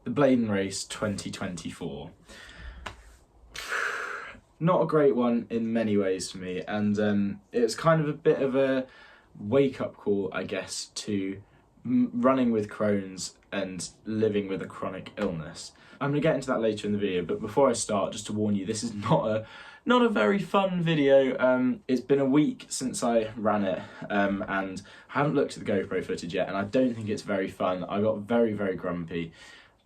the BLAYDON race 2024. Not a great one in many ways for me, and it was kind of a bit of a wake-up call, I guess, to running with Crohn's and living with a chronic illness. I'm going to get into that later in the video, but before I start, just to warn you, this is not a very fun video. It's been a week since I ran it, and I haven't looked at the GoPro footage yet, and I don't think it's very fun. I got very, very grumpy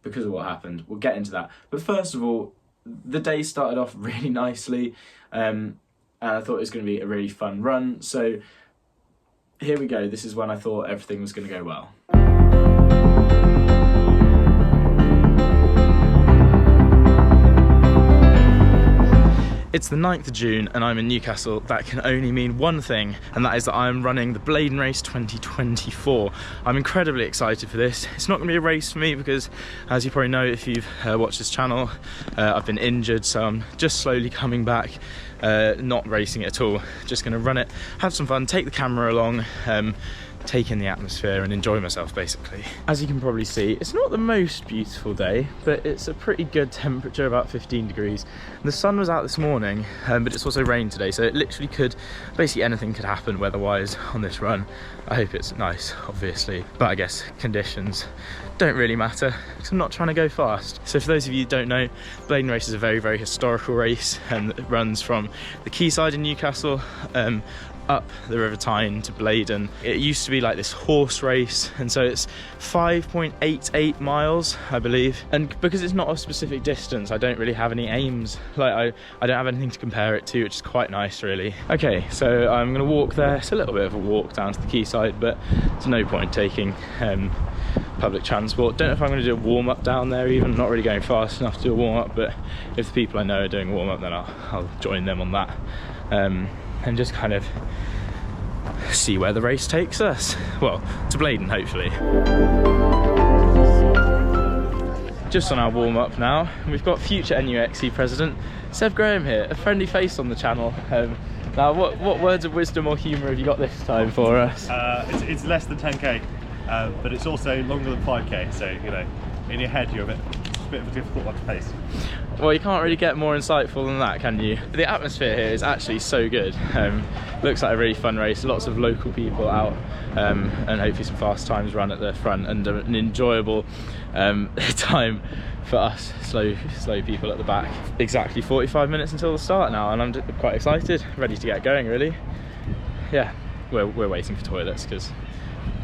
because of what happened. We'll get into that. But first of all, the day started off really nicely, and I thought it was going to be a really fun run. So here we go. This is when I thought everything was going to go well. It's the 9th of June and I'm in Newcastle. That can only mean one thing, and that is that I'm running the BLAYDON race 2024. I'm incredibly excited for this. It's not going to be a race for me because, as you probably know if you've watched this channel, I've been injured, so I'm just slowly coming back, not racing it at all. Just going to run it, have some fun, take the camera along, take in the atmosphere and enjoy myself basically. As you can probably see, it's not the most beautiful day, but it's a pretty good temperature, about 15 degrees. And the sun was out this morning, but it's also rained today, so it literally could, basically anything could happen weather-wise on this run. I hope it's nice, obviously, but I guess conditions don't really matter because I'm not trying to go fast. So for those of you who don't know, BLAYDON race is a very, very historical race, and it runs from the quayside in Newcastle up the River Tyne to BLAYDON. It used to be like this horse race, and so it's 5.88 miles, I believe. And because it's not a specific distance, I don't really have any aims. Like I don't have anything to compare it to, which is quite nice, really. Okay, so I'm gonna walk there. It's a little bit of a walk down to the quayside, but there's no point taking public transport. Don't know if I'm going to do a warm-up down there even. I'm not really going fast enough to do a warm-up, but if the people I know are doing a warm-up, then I'll join them on that, and just kind of see where the race takes us. Well, to BLAYDON, hopefully. Just on our warm-up now, we've got future NUXC president Seb Graham here, a friendly face on the channel. Now, what words of wisdom or humour have you got this time for us? It's less than 10k, but it's also longer than 5k, so, you know, in your head you're a bit of a difficult one to pace. Well, you can't really get more insightful than that, can you? The atmosphere here is actually so good. Looks like a really fun race, lots of local people out, and hopefully some fast times run at the front, and an enjoyable time for us slow people at the back. Exactly 45 minutes until the start now, and I'm quite excited, ready to get going, really. Yeah, we're waiting for toilets because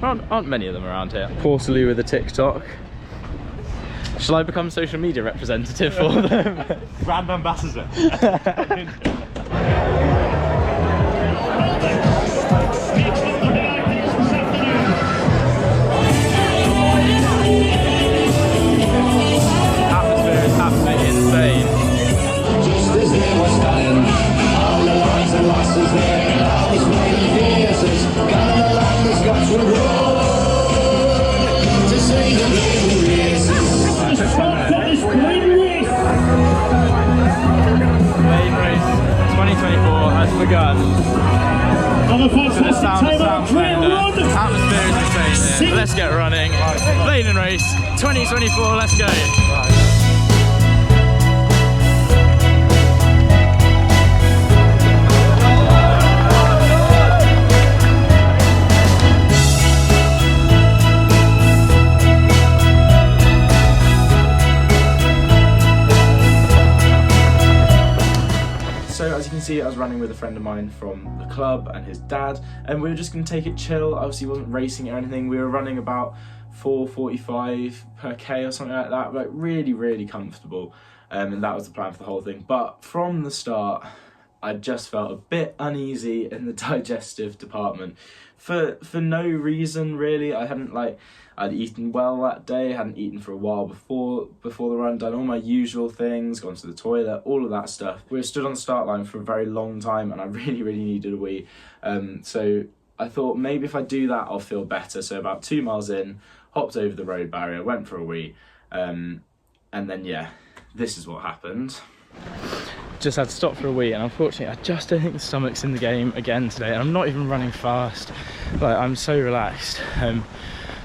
aren't many of them around here. Portaloo with a TikTok. Shall I become social media representative for them? Brand ambassador. Atmosphere is absolutely insane. Just as they were stalling, all the lines and losses there, all the smiling faces, got the land has got to roll to see the BLAYDON races. BLAYDON race 2024 has begun. To the sound of thunder. Atmosphere is insane here. Let's get running. BLAYDON race 2024, let's go. So as you can see, I was running with a friend of mine from the club and his dad, and we were just going to take it chill. Obviously wasn't racing or anything. We were running about 4:45 per K or something like that, like really, really comfortable, and that was the plan for the whole thing. But from the start, I just felt a bit uneasy in the digestive department for no reason really. I'd eaten well that day, hadn't eaten for a while before the run, done all my usual things, gone to the toilet, all of that stuff. We were stood on the start line for a very long time and I really, really needed a wee. So I thought maybe if I do that, I'll feel better. So about 2 miles in, hopped over the road barrier, went for a wee, and then yeah, this is what happened. Just had to stop for a wee, and unfortunately I just don't think the stomach's in the game again today, and I'm not even running fast. Like, I'm so relaxed,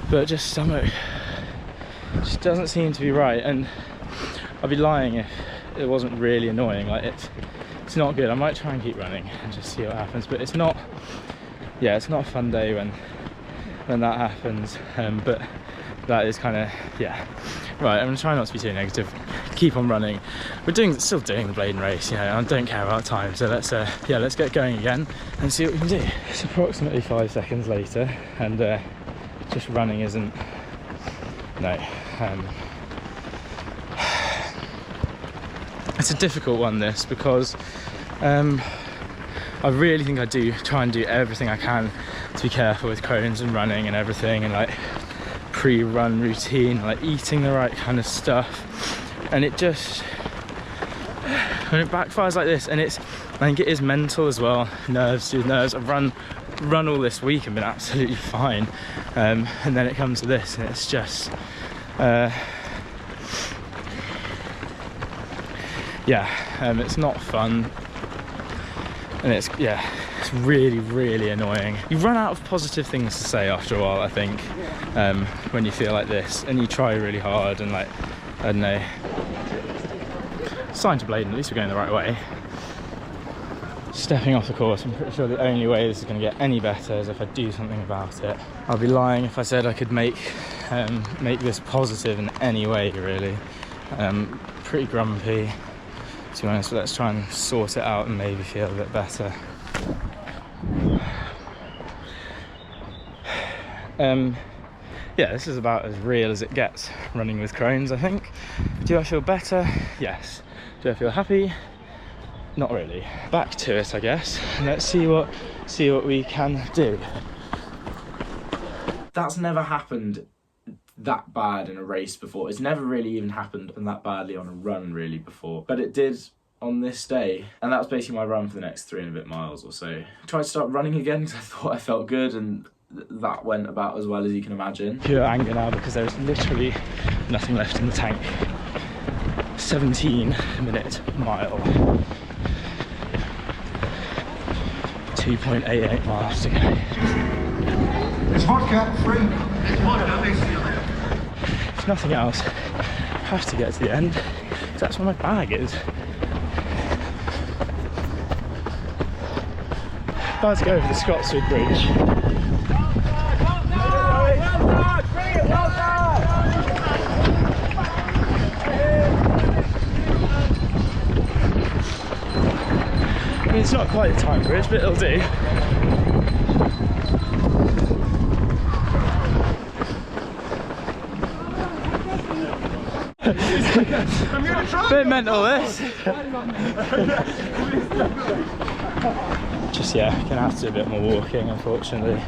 but just stomach just doesn't seem to be right, and I'd be lying if it wasn't really annoying. Like it's not good. I might try and keep running and just see what happens, but it's not, yeah, it's not a fun day when that happens. But that is kind of, yeah. Right, I'm gonna try not to be too negative. Keep on running. We're still doing the BLAYDON race, you know, and I don't care about time. So let's get going again and see what we can do. It's approximately 5 seconds later, and just running isn't, no. It's a difficult one, this, because I really think I do try and do everything I can to be careful with cones and running and everything, and like pre-run routine, like eating the right kind of stuff, and it just, when it backfires like this, and I think it is mental as well, nerves. I've run all this week and been absolutely fine, and then it comes to this, and it's just it's not fun, and it's really, really annoying. You run out of positive things to say after a while, I think, when you feel like this, and you try really hard, and like, I don't know. Sign to BLAYDON, at least we're going the right way. Stepping off the course, I'm pretty sure the only way this is going to get any better is if I do something about it. I'll be lying if I said I could make this positive in any way, really. Pretty grumpy, to be honest, but let's try and sort it out and maybe feel a bit better. Yeah, this is about as real as it gets running with Crohn's, I think. Do I feel better? Yes. Do I feel happy? Not really. Back to it, I guess. Let's see what we can do. That's never happened that bad in a race before. It's never really even happened that badly on a run really before, but it did on this day, and that was basically my run for the next 3 and a bit miles or so. I tried to start running again because I thought I felt good, and that went about as well as you can imagine. Pure anger now because there's literally nothing left in the tank. 17-minute mile. 2.88 miles to go. It's vodka free. If nothing else, I have to get to the end because that's where my bag is. About to go over the Scotswood Bridge. I mean, it's not quite a time bridge, but it'll do. Bit mental, this. Just, yeah, gonna have to do a bit more walking, unfortunately.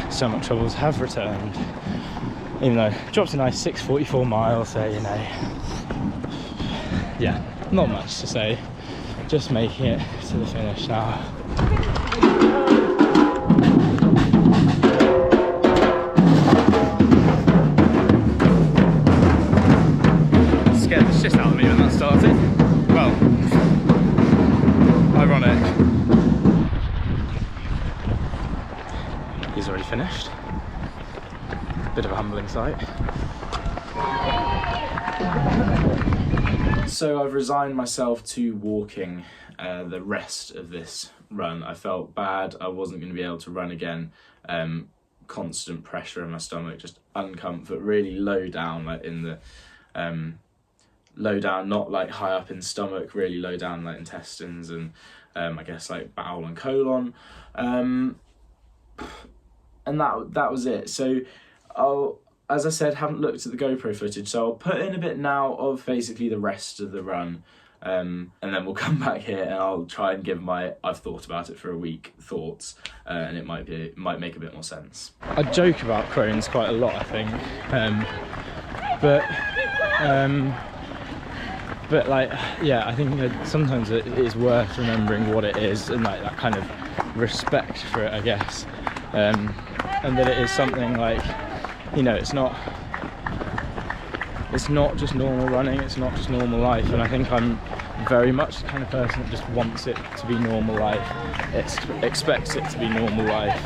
Stomach troubles have returned, even though I dropped a nice 6:44 miles, so you know, yeah, not much to say. Just making it to the finish now. Scared the shit out of me when that started. Well, ironic. He's already finished. Bit of a humbling sight. So I've resigned myself to walking the rest of this run. I felt bad. I wasn't going to be able to run again. Constant pressure in my stomach, just uncomfort, really low down, like in the low down, not like high up in stomach, really low down like intestines and I guess like bowel and colon, and that was it. So as I said, haven't looked at the GoPro footage, so I'll put in a bit now of basically the rest of the run, and then we'll come back here and I'll try and give my I've thought about it for a week thoughts, and it might make a bit more sense. I joke about Crohn's quite a lot, I think, but like, yeah, I think that sometimes it is worth remembering what it is and like that kind of respect for it, I guess, and that it is something like, you know, it's not just normal running, it's not just normal life, and I think I'm very much the kind of person that just wants it to be normal life, expects it to be normal life,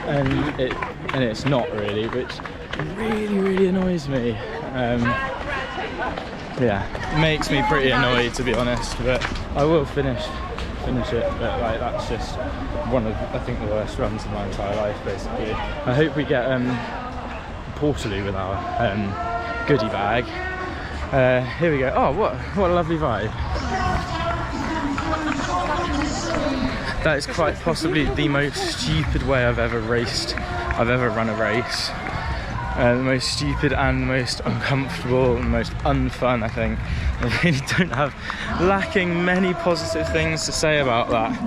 and it's not really, which really annoys me. Yeah, it makes me pretty annoyed, to be honest, but I will finish it. But like, that's just one of, I think, the worst runs of my entire life, basically. I hope we get Portaloo with our goodie bag. Here we go. Oh, what a lovely vibe. That is quite possibly the most stupid way I've ever run a race. The most stupid and the most uncomfortable and most unfun, I think. I really don't have lacking many positive things to say about that.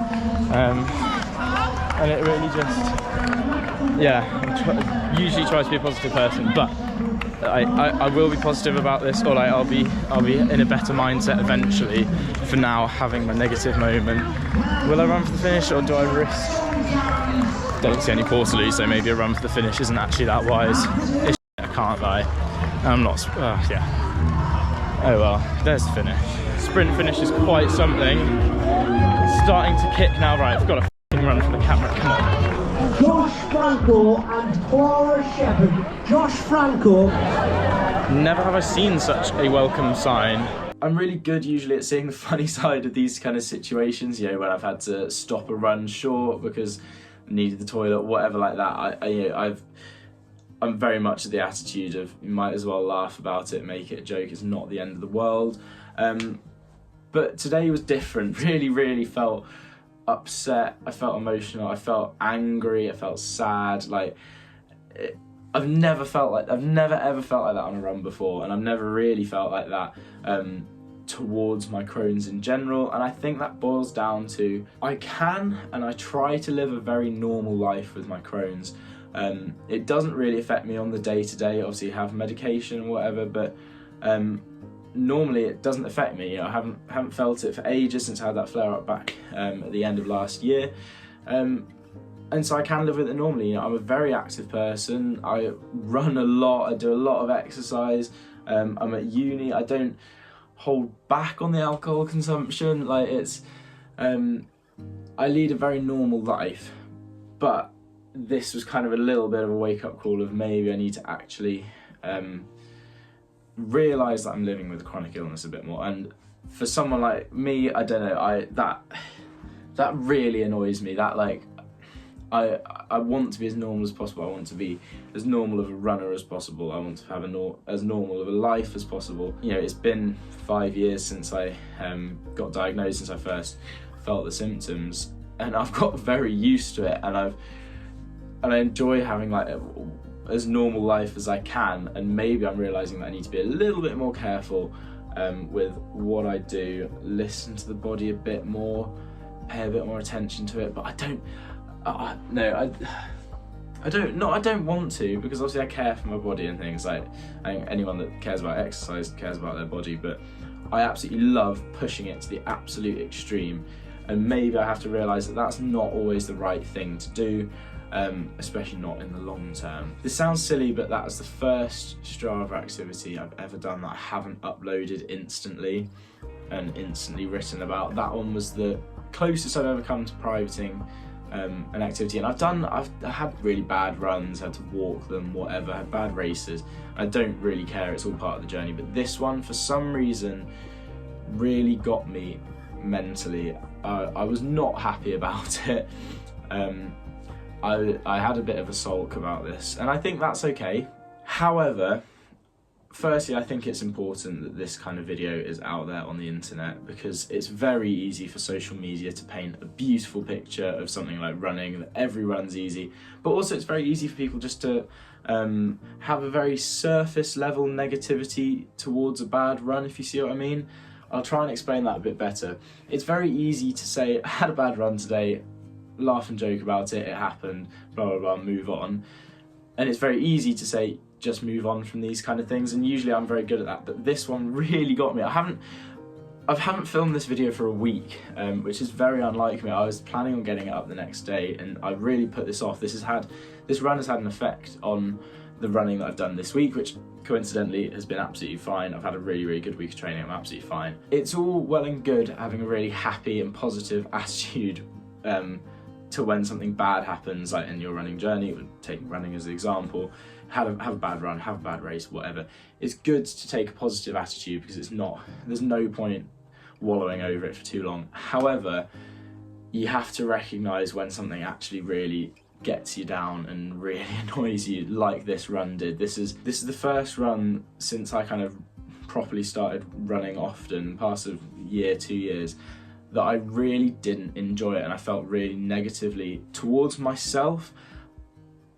And it really just, yeah, I usually try to be a positive person, but I will be positive about this, or like I'll be in a better mindset eventually. For now, having my negative moment. Will I run for the finish, or do I risk? Don't see any Portaloo, so maybe a run for the finish isn't actually that wise. It's I can't lie. I'm not. Yeah. Oh well, there's the finish. Sprint finish is quite something. It's starting to kick now. Right, I've got to f***ing run for the camera. Come on. Josh Franco and Clara Shepherd. Josh Franco. Never have I seen such a welcome sign. I'm really good usually at seeing the funny side of these kind of situations, you know, when I've had to stop a run short because I needed the toilet, whatever like that. I'm very much of the attitude of you might as well laugh about it, make it a joke, it's not the end of the world. But today was different, really felt upset, I felt emotional, I felt angry, I felt sad. Like, I've never ever felt like that on a run before, and I've never really felt like that towards my Crohn's in general. And I think that boils down to I can and I try to live a very normal life with my Crohn's. It doesn't really affect me on the day-to-day. Obviously, I have medication or whatever, but normally it doesn't affect me. You know, I haven't felt it for ages since I had that flare-up back at the end of last year. And so I can live with it normally. You know, I'm a very active person. I run a lot. I do a lot of exercise. I'm at uni. I don't hold back on the alcohol consumption. Like, it's, I lead a very normal life. But this was kind of a little bit of a wake-up call of maybe I need to actually realise that I'm living with chronic illness a bit more. And for someone like me, I don't know. That really annoys me. That, like, I want to be as normal as possible. I want to be as normal of a runner as possible. I want to have as normal of a life as possible. You know, it's been 5 years since I got diagnosed, since I first felt the symptoms, and I've got very used to it, and I enjoy having like as normal life as I can. And maybe I'm realising that I need to be a little bit more careful with what I do, listen to the body a bit more, pay a bit more attention to it. But I don't want to, because obviously I care for my body and things. Like, I think anyone that cares about exercise cares about their body, but I absolutely love pushing it to the absolute extreme. And maybe I have to realise that that's not always the right thing to do, especially not in the long term. This sounds silly, but that is the first Strava activity I've ever done that I haven't uploaded instantly and instantly written about. That one was the closest I've ever come to privating an activity. And I've had really bad runs, had to walk them, whatever, had bad races. I don't really care, it's all part of the journey. But this one, for some reason, really got me mentally. I was not happy about it. I had a bit of a sulk about this, and I think that's okay. However, firstly, I think it's important that this kind of video is out there on the internet, because it's very easy for social media to paint a beautiful picture of something like running, that every run's easy, but also it's very easy for people just to have a very surface level negativity towards a bad run, if you see what I mean. I'll try and explain that a bit better. It's very easy to say, I had a bad run today, laugh and joke about it, it happened, blah blah blah, move on. And it's very easy to say, just move on from these kind of things, and usually I'm very good at that, but this one really got me. I haven't filmed this video for a week, which is very unlike me. I was planning on getting it up the next day, and I really put this off. This run has had an effect on the running that I've done this week, which coincidentally has been absolutely fine. I've had a really good week of training, I'm absolutely fine. It's all well and good having a really happy and positive attitude to when something bad happens, like in your running journey, taking running as an example, have a bad run, have a bad race, whatever. It's good to take a positive attitude, because there's no point wallowing over it for too long. However, you have to recognise when something actually really gets you down and really annoys you, like this run did. This is the first run since I kind of properly started running often, past a year, 2 years, that I really didn't enjoy it, and I felt really negatively towards myself.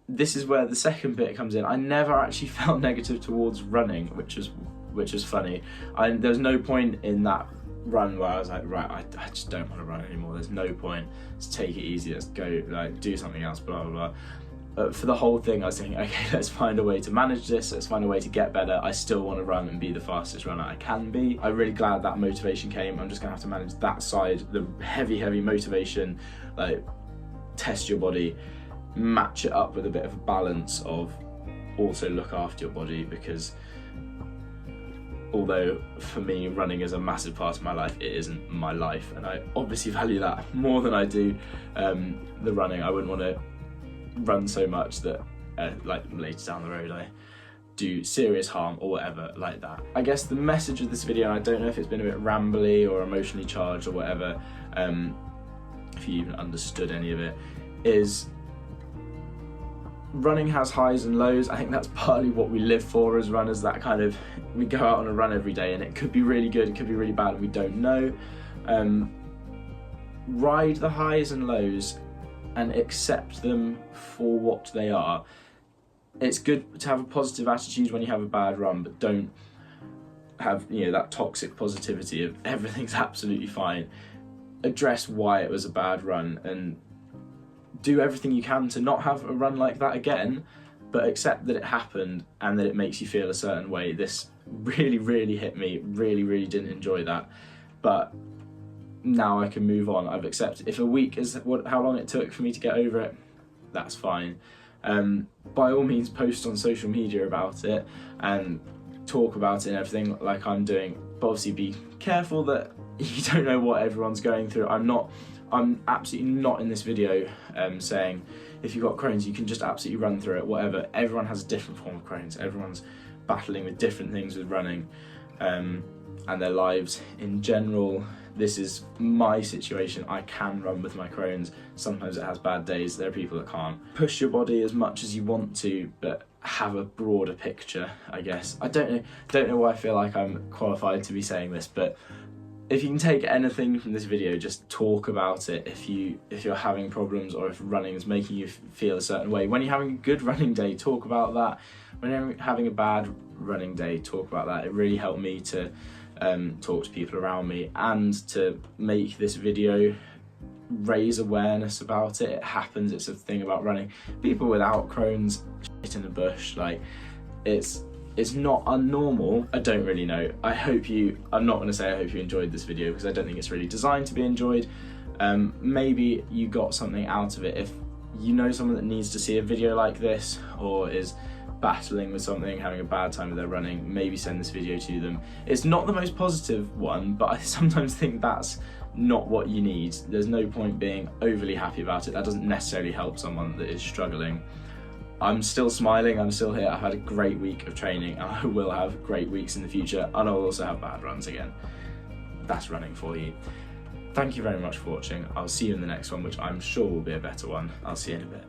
This is where the second bit comes in. I never actually felt negative towards running, which was funny. There was no point in that run where I was like, right, I just don't want to run anymore. There's no point. Let's take it easy. Let's go, like, do something else. Blah blah blah. For the whole thing, I was thinking, okay, let's find a way to manage this. Let's find a way to get better. I still want to run and be the fastest runner I can be. I'm really glad that motivation came. I'm just gonna have to manage that side, the heavy motivation, like test your body, match it up with a bit of a balance of also look after your body, because although for me running is a massive part of my life, it isn't my life, and I obviously value that more than I do the running. I wouldn't want to run so much that like later down the road I do serious harm or whatever like that. I guess the message of this video, and I don't know if it's been a bit rambly or emotionally charged or whatever, if you even understood any of it, is running has highs and lows. I think that's partly what we live for as runners, that kind of, we go out on a run every day and it could be really good, it could be really bad, and we don't know. Ride the highs and lows and accept them for what they are. It's good to have a positive attitude when you have a bad run, but don't have, you know, that toxic positivity of everything's absolutely fine. Address why it was a bad run and do everything you can to not have a run like that again, but accept that it happened and that it makes you feel a certain way. This really hit me, really didn't enjoy that, but now I can move on. I've accepted. If a week is how long it took for me to get over it, that's fine. By all means, post on social media about it and talk about it and everything like I'm doing, but obviously be careful that you don't know what everyone's going through. I'm absolutely not in this video saying if you've got Crohn's you can just absolutely run through it, whatever. Everyone has a different form of Crohn's. Everyone's battling with different things with running and their lives in general. This is my situation. I can run with my Crohn's. Sometimes it has bad days. There are people that can't. Push your body as much as you want to, but have a broader picture, I guess. I don't know why I feel like I'm qualified to be saying this, but if you can take anything from this video, just talk about it. If you're having problems or if running is making you feel a certain way. When you're having a good running day, talk about that. When you're having a bad running day, talk about that. It really helped me to talk to people around me and to make this video raise awareness about it. It happens, it's a thing about running. People without Crohn's, shit in the bush, like it's not unnormal. I don't really know. I'm not going to say I hope you enjoyed this video, because I don't think it's really designed to be enjoyed. Maybe you got something out of it. If you know someone that needs to see a video like this or is battling with something, having a bad time with their running, maybe send this video to them. It's not the most positive one, but I sometimes think that's not what you need. There's no point being overly happy about it. That doesn't necessarily help someone that is struggling. I'm still smiling, I'm still here. I've had a great week of training and I will have great weeks in the future, and I'll also have bad runs again. That's running for you. Thank you very much for watching. I'll see you in the next one, which I'm sure will be a better one. I'll see you in a bit.